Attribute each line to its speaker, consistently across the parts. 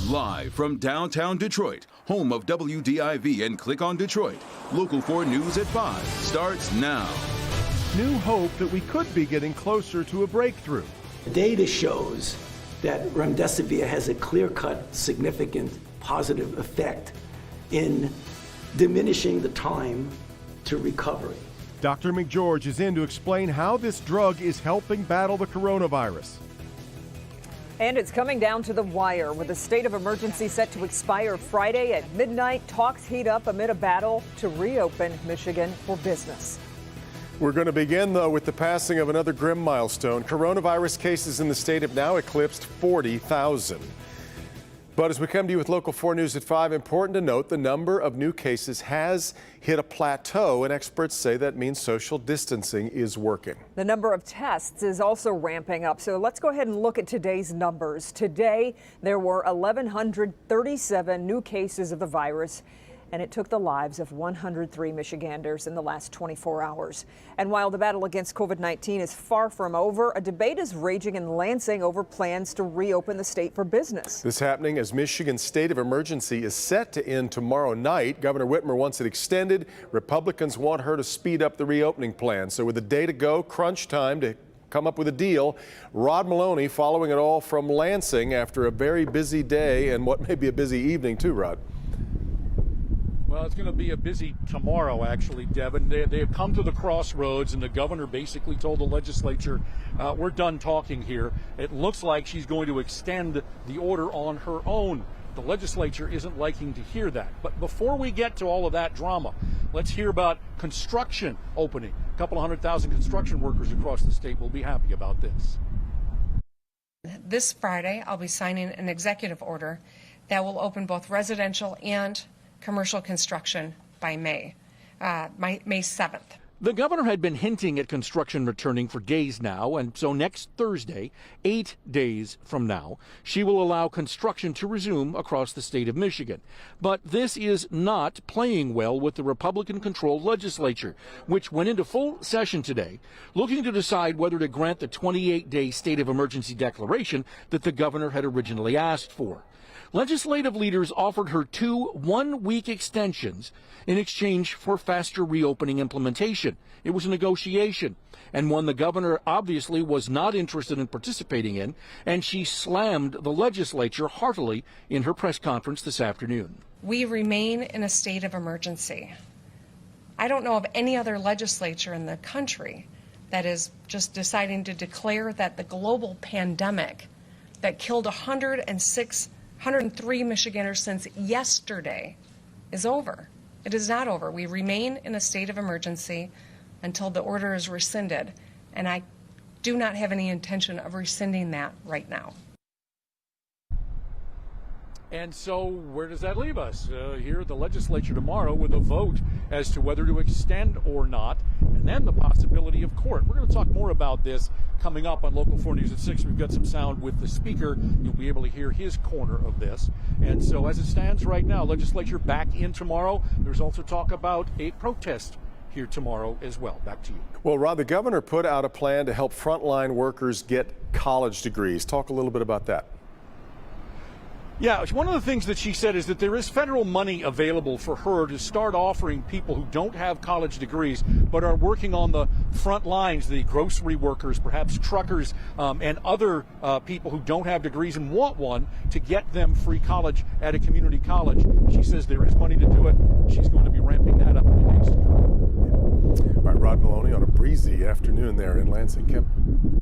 Speaker 1: Live from downtown Detroit, home of WDIV and Click on Detroit, Local 4 News at 5 starts now.
Speaker 2: New hope that we could be getting closer to a breakthrough.
Speaker 3: The data shows that remdesivir has a clear-cut, significant positive effect in diminishing the time to recovery.
Speaker 2: Dr. McGeorge is in to explain how this drug is helping battle the coronavirus.
Speaker 4: And it's coming down to the wire with a state of emergency set to expire Friday at midnight. Talks heat up amid a battle to reopen Michigan for business.
Speaker 2: We're going to begin, though, with the passing of another grim milestone. Coronavirus cases in the state have now eclipsed 40,000. But as we come to you with Local 4 News at 5, important to note the number of new cases has hit a plateau, and experts say that means social distancing is working.
Speaker 4: The number of tests is also ramping up. So let's go ahead and look at today's numbers. Today, there were 1,137 new cases of the virus, and it took the lives of 103 Michiganders in the last 24 hours. And while the battle against COVID-19 is far from over, a debate is raging in Lansing over plans to reopen the state for business.
Speaker 2: This happening as Michigan's state of emergency is set to end tomorrow night. Governor Whitmer wants it extended. Republicans want her to speed up the reopening plan. So with a day to go, crunch time to come up with a deal. Rod Maloney following it all from Lansing after a very busy day and what may be a busy evening too, Rod.
Speaker 5: Well, it's going to be a busy tomorrow, actually, Devin. They have come to the crossroads, and the governor basically told the legislature, we're done talking here. It looks like she's going to extend the order on her own. The legislature isn't liking to hear that. But before we get to all of that drama, let's hear about construction opening. A couple of 100,000 construction workers across the state will be happy about this.
Speaker 6: This Friday, I'll be signing an executive order that will open both residential and commercial construction by May 7th.
Speaker 5: The governor had been hinting at construction returning for days now, and so next Thursday, 8 days from now, she will allow construction to resume across the state of Michigan. But this is not playing well with the Republican-controlled legislature, which went into full session today, looking to decide whether to grant the 28-day state of emergency declaration that the governor had originally asked for. Legislative leaders offered her 2 one-week extensions in exchange for faster reopening implementation. It was a negotiation, and one the governor obviously was not interested in participating in, and she slammed the legislature heartily in her press conference this afternoon.
Speaker 6: We remain in a state of emergency. I don't know of any other legislature in the country that is just deciding to declare that the global pandemic that killed 103 Michiganders since yesterday is over. It is not over. We remain in a state of emergency until the order is rescinded, and I do not have any intention of rescinding that right now.
Speaker 5: And so where does that leave us? Here at the legislature tomorrow with a vote as to whether to extend or not, and then the possibility of court. We're going to talk more about this coming up on Local 4 News at 6. We've got some sound with the speaker. You'll be able to hear his corner of this. And so as it stands right now, legislature back in tomorrow. There's also talk about a protest here tomorrow as well. Back to you.
Speaker 2: Well, Rod, the governor put out a plan to help frontline workers get college degrees. Talk a little bit about that.
Speaker 5: Yeah, one of the things that she said is that there is federal money available for her to start offering people who don't have college degrees but are working on the front lines, the grocery workers, perhaps truckers, and other people who don't have degrees and want one, to get them free college at a community college. She says there is money to do it. She's going to be ramping that up in the days to come.
Speaker 2: All right, Rod Maloney on a breezy afternoon there in Lansing. Kim.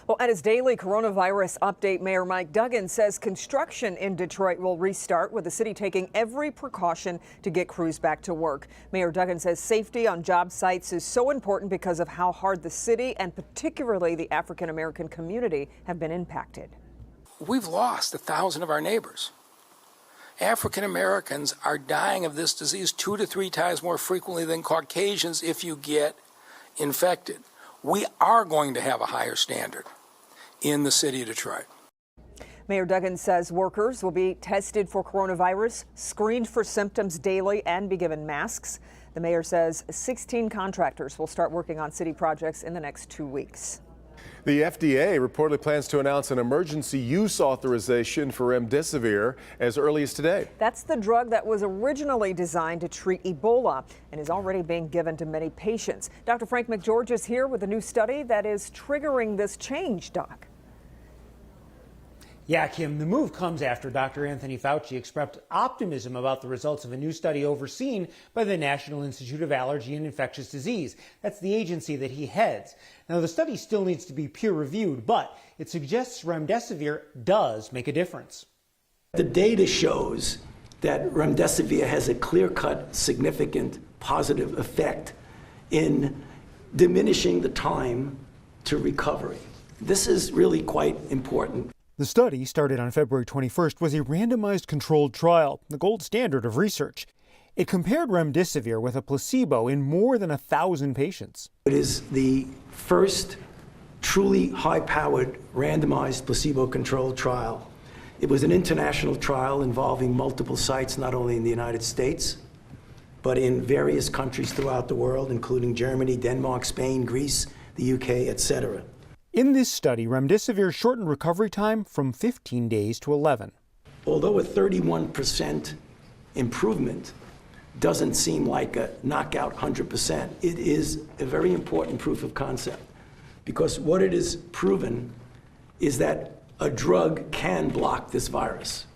Speaker 4: Well, at his daily coronavirus update, Mayor Mike Duggan says construction in Detroit will restart, with the city taking every precaution to get crews back to work. Mayor Duggan says safety on job sites is so important because of how hard the city and particularly the African-American community have been impacted.
Speaker 7: We've lost 1,000 of our neighbors. African Americans are dying of this disease 2 to 3 times more frequently than Caucasians if you get infected. We are going to have a higher standard in the city of Detroit.
Speaker 4: Mayor Duggan says workers will be tested for coronavirus, screened for symptoms daily, and be given masks. The mayor says 16 contractors will start working on city projects in the next 2 weeks.
Speaker 2: The FDA reportedly plans to announce an emergency use authorization for remdesivir as early as today.
Speaker 4: That's the drug that was originally designed to treat Ebola and is already being given to many patients. Dr. Frank McGeorge is here with a new study that is triggering this change, Doc.
Speaker 8: Yeah, Kim, the move comes after Dr. Anthony Fauci expressed optimism about the results of a new study overseen by the National Institute of Allergy and Infectious Disease. That's the agency that he heads. Now, the study still needs to be peer-reviewed, but it suggests remdesivir does make a difference.
Speaker 3: The data shows that remdesivir has a clear-cut, significant positive effect in diminishing the time to recovery. This is really quite important.
Speaker 9: The study, started on February 21st, was a randomized controlled trial, the gold standard of research. It compared remdesivir with a placebo in more than 1,000 patients.
Speaker 3: It is the first truly high-powered randomized placebo-controlled trial. It was an international trial involving multiple sites, not only in the United States, but in various countries throughout the world, including Germany, Denmark, Spain, Greece, the UK, etc.
Speaker 9: In this study, remdesivir shortened recovery time from 15 days to 11.
Speaker 3: Although a 31% improvement doesn't seem like a knockout 100%, it is a very important proof of concept, because what it is proven is that a drug can block this virus.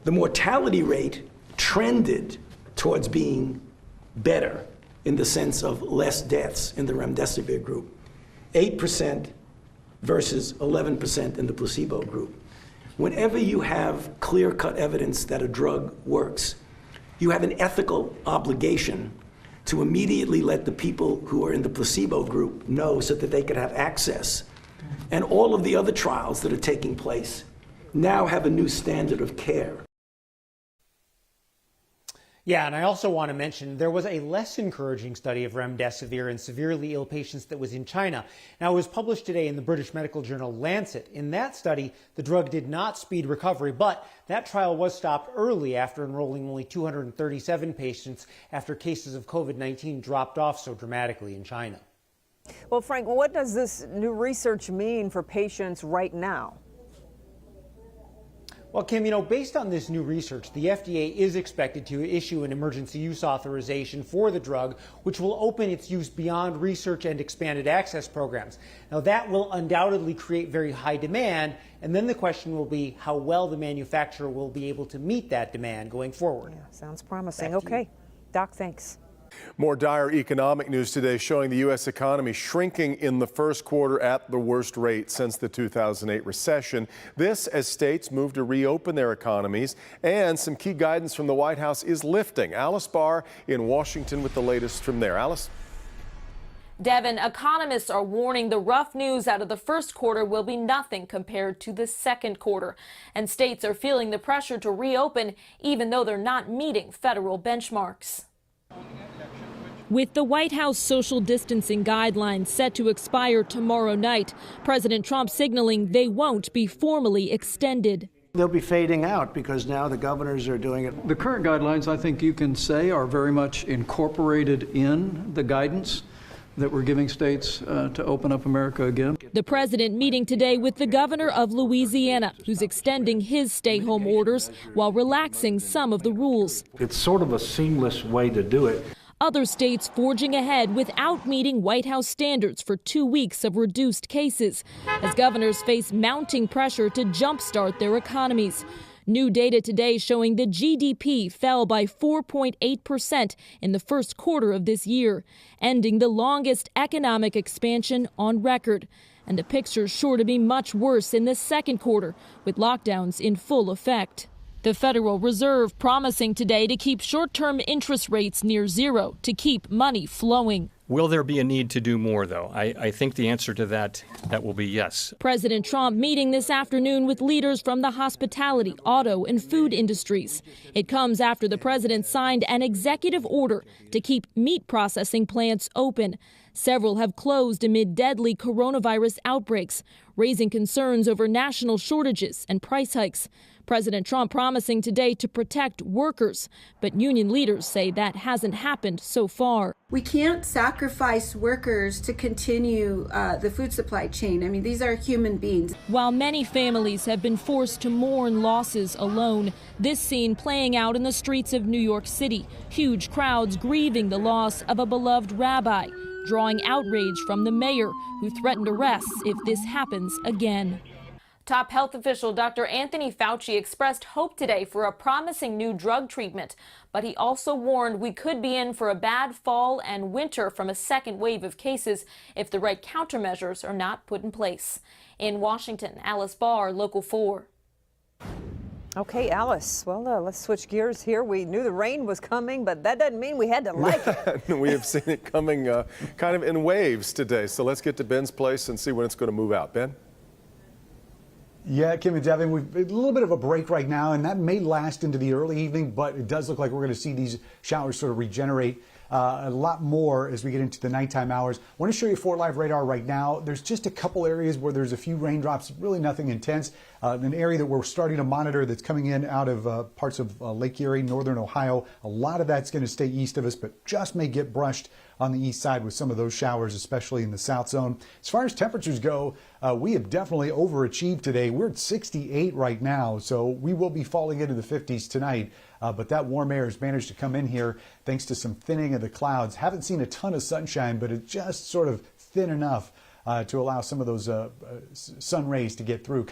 Speaker 3: The mortality rate trended towards being better in the sense of less deaths in the remdesivir group, 8% versus 11% in the placebo group. Whenever you have clear-cut evidence that a drug works, you have an ethical obligation to immediately let the people who are in the placebo group know so that they could have access. And all of the other trials that are taking place now have a new standard of care.
Speaker 8: Yeah, and I also want to mention there was a less encouraging study of remdesivir in severely ill patients that was in China. Now, it was published today in the British medical journal Lancet. In that study, the drug did not speed recovery, but that trial was stopped early after enrolling only 237 patients after cases of COVID-19 dropped off so dramatically in China.
Speaker 4: Well, Frank, what does this new research mean for patients right now?
Speaker 8: Well, Kim, based on this new research, the FDA is expected to issue an emergency use authorization for the drug, which will open its use beyond research and expanded access programs. Now, that will undoubtedly create very high demand, and then the question will be how well the manufacturer will be able to meet that demand going forward.
Speaker 4: Yeah, sounds promising. Okay, Doc, thanks.
Speaker 2: More dire economic news today showing the U.S. economy shrinking in the first quarter at the worst rate since the 2008 recession. This as states move to reopen their economies, and some key guidance from the White House is lifting. Alice Barr in Washington with the latest from there. Alice?
Speaker 10: Devin, economists are warning the rough news out of the first quarter will be nothing compared to the second quarter. And states are feeling the pressure to reopen even though they're not meeting federal benchmarks.
Speaker 11: With the White House social distancing guidelines set to expire tomorrow night, President Trump signaling they won't be formally extended.
Speaker 12: They'll be fading out because now the governors are doing it.
Speaker 13: The current guidelines, I think you can say, are very much incorporated in the guidance that we're giving states to open up America again.
Speaker 11: The president meeting today with the governor of Louisiana, who's extending his stay-home orders while relaxing some of the rules.
Speaker 14: It's sort of a seamless way to do it.
Speaker 11: Other states forging ahead without meeting White House standards for 2 weeks of reduced cases, as governors face mounting pressure to jumpstart their economies. New data today showing the GDP fell by 4.8% in the first quarter of this year, ending the longest economic expansion on record. And the picture's sure to be much worse in the second quarter, with lockdowns in full effect. The Federal Reserve promising today to keep short-term interest rates near zero to keep money flowing.
Speaker 15: Will there be a need to do more, though? I think the answer to that will be yes.
Speaker 11: President Trump meeting this afternoon with leaders from the hospitality, auto, and food industries. It comes after the president signed an executive order to keep meat processing plants open. Several have closed amid deadly coronavirus outbreaks, raising concerns over national shortages and price hikes. President Trump promising today to protect workers, but union leaders say that hasn't happened so far.
Speaker 16: We can't sacrifice workers to continue the food supply chain. I mean, these are human beings.
Speaker 11: While many families have been forced to mourn losses alone, this scene playing out in the streets of New York City. Huge crowds grieving the loss of a beloved rabbi, drawing outrage from the mayor, who threatened arrests if this happens again.
Speaker 10: Top health official Dr. Anthony Fauci expressed hope today for a promising new drug treatment, but he also warned we could be in for a bad fall and winter from a second wave of cases if the right countermeasures are not put in place. In Washington, Alice Barr, Local 4.
Speaker 4: Okay, Alice. Well, let's switch gears here. We knew the rain was coming, but that doesn't mean we had to like it.
Speaker 2: We have seen it coming kind of in waves today. So let's get to Ben's place and see when it's going to move out. Ben?
Speaker 17: Yeah, Kim and Devin, we've a little bit of a break right now, and that may last into the early evening, but it does look like we're going to see these showers sort of regenerate a lot more as we get into the nighttime hours. I want to show you Fort Live radar right now. There's just a couple areas where there's a few raindrops, really nothing intense. An area that we're starting to monitor that's coming in out of parts of Lake Erie, northern Ohio. A lot of that's going to stay east of us, but just may get brushed on the east side with some of those showers, especially in the south zone. As far as temperatures go, we have definitely overachieved today. We're at 68 right now, so we will be falling into the 50s tonight. But that warm air has managed to come in here thanks to some thinning of the clouds. Haven't seen a ton of sunshine, but it's just sort of thin enough to allow some of those sun rays to get through.